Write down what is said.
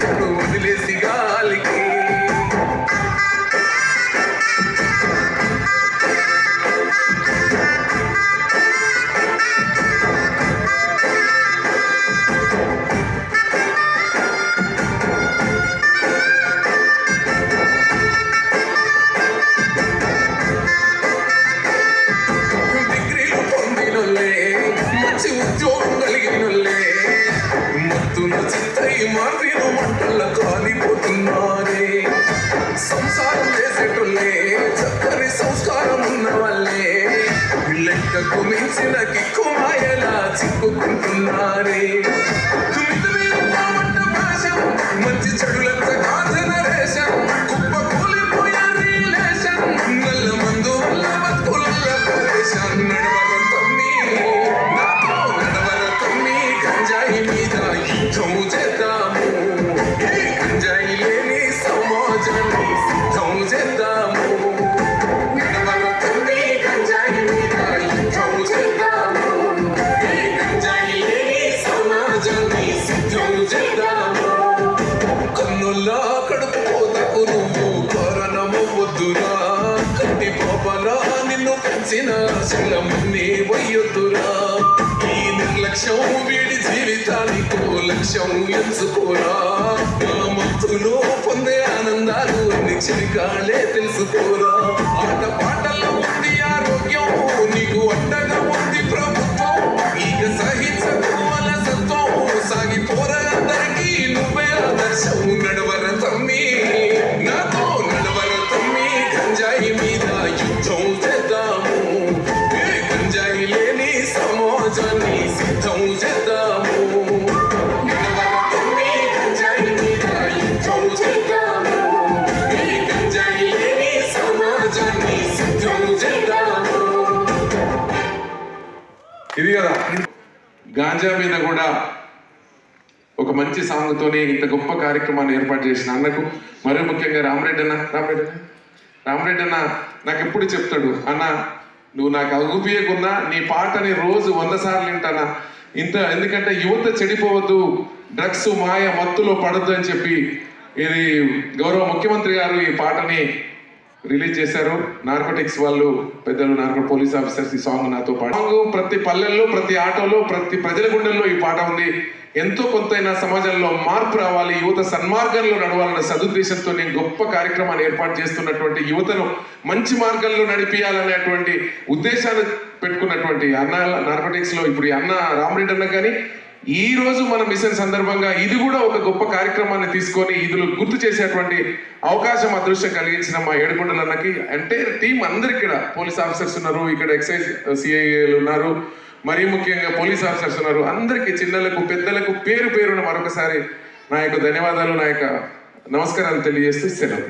చుక్కను వదిలేసి గాలికి ఉద్యోగం కలిగినోళ్ళే మత్తున చిత్తై మారిన మంటల కాలిపోతున్నారే సంసారం చేసేటోళ్ళే చక్కని సంస్కారం ఉన్న వాళ్ళే లెక్కకు మించిన కిక్కు మాయలా చిక్కుకుంటున్నారే మంచి చెడులంత కాదన రేషం కుప్ప కూలిపోయా రిలేషన్ నల్ల మందు వల్ల బతుకుల పరేషన్ యుద్ధం చేద్దాము గంజాయి లేని సమాజాన్ని సిద్ధం చేద్దాము గంజాయి మీద యుద్ధం చేద్దాము గంజాయి లేని సమాజాన్ని సిద్ధం చేద్దాము కన్నుల్లా కడుపు పోతకు నువ్వు కారణము వద్దురా కట్టి పాపలా నిన్ను పెంచిన శిలముని వయ్యొద్దురా ఈ నిర్లక్ష్యం వీడి జీవితానికో లక్ష్యం ఎంచుకోరా మత్తులో పొందే ఆనందాలు అన్ని చిరికాలే తెలుసుకోరా ఆట పాటల్లో ఉంది ఆరోగ్యం నీకు అండగా ఉంది ప్రభుత్వం ఇక సహించకు అలసత్వం సాగిపోరా అందరికీ నువ్వే ఆదర్శం నడవర తమ్మి నాతో నడవర తమ్మి గంజాయి మీద యుద్ధం చేద్దాము గంజాయి లేని సమాజాన్ని సిద్ధం చేద్దాము ఇది కదా గాంజా మీద కూడా ఒక మంచి సాంగ్తోనే ఇంత గొప్ప కార్యక్రమాన్ని ఏర్పాటు చేసిన అన్నకు మరీ ముఖ్యంగా రామరెడ్డి అన్న నాకు ఎప్పుడు చెప్తాడు అన్న నువ్వు నాకు అగుపియకున్నా నీ పాటని రోజు 100 సార్లు వింటానా ఎందుకంటే యువత చెడిపోవద్దు డ్రగ్స్ మాయ మత్తులో పడద్దు అని చెప్పి ఇది గౌరవ ముఖ్యమంత్రి గారు ఈ పాటని రిలీజ్ చేశారు. నార్కోటిక్స్ వాళ్ళు పెద్దలు పోలీస్ ఆఫీసర్స్ ఈ సాంగ్ నాతో పాటు ప్రతి పల్లెల్లో ప్రతి ఆటోలో ప్రతి ప్రజల గుండెల్లో ఈ పాట ఉంది. ఎంతో కొంతైనా సమాజంలో మార్పు రావాలి, యువత సన్మార్గంలో నడవాలన్న సదుద్దేశంతో నేను గొప్ప కార్యక్రమాన్ని ఏర్పాటు చేస్తున్నటువంటి యువతను మంచి మార్గంలో నడిపియాలనేటువంటి ఉద్దేశాన్ని పెట్టుకున్నటువంటి అన్న నార్కోటిక్స్ లో ఇప్పుడు అన్న రామరెడ్డి అన్న కానీ ఈ రోజు మన మిషన్ సందర్భంగా ఇది కూడా ఒక గొప్ప కార్యక్రమాన్ని తీసుకొని ఇదిలో గుర్తు చేసేటువంటి అవకాశం అదృష్టం కలిగించిన మా ఏడుకొండల అన్నకి అంటే టీం అందరికి ఇక్కడ పోలీస్ ఆఫీసర్స్ ఉన్నారు, ఇక్కడ ఎక్సైజ్ సిఐలు ఉన్నారు, మరీ ముఖ్యంగా పోలీస్ ఆఫీసర్స్ ఉన్నారు. అందరికీ చిన్నలకు పెద్దలకు పేరు పేరున మరొకసారి నా యొక్క ధన్యవాదాలు, నా యొక్క నమస్కారాలు తెలియజేస్తూ సెలవు.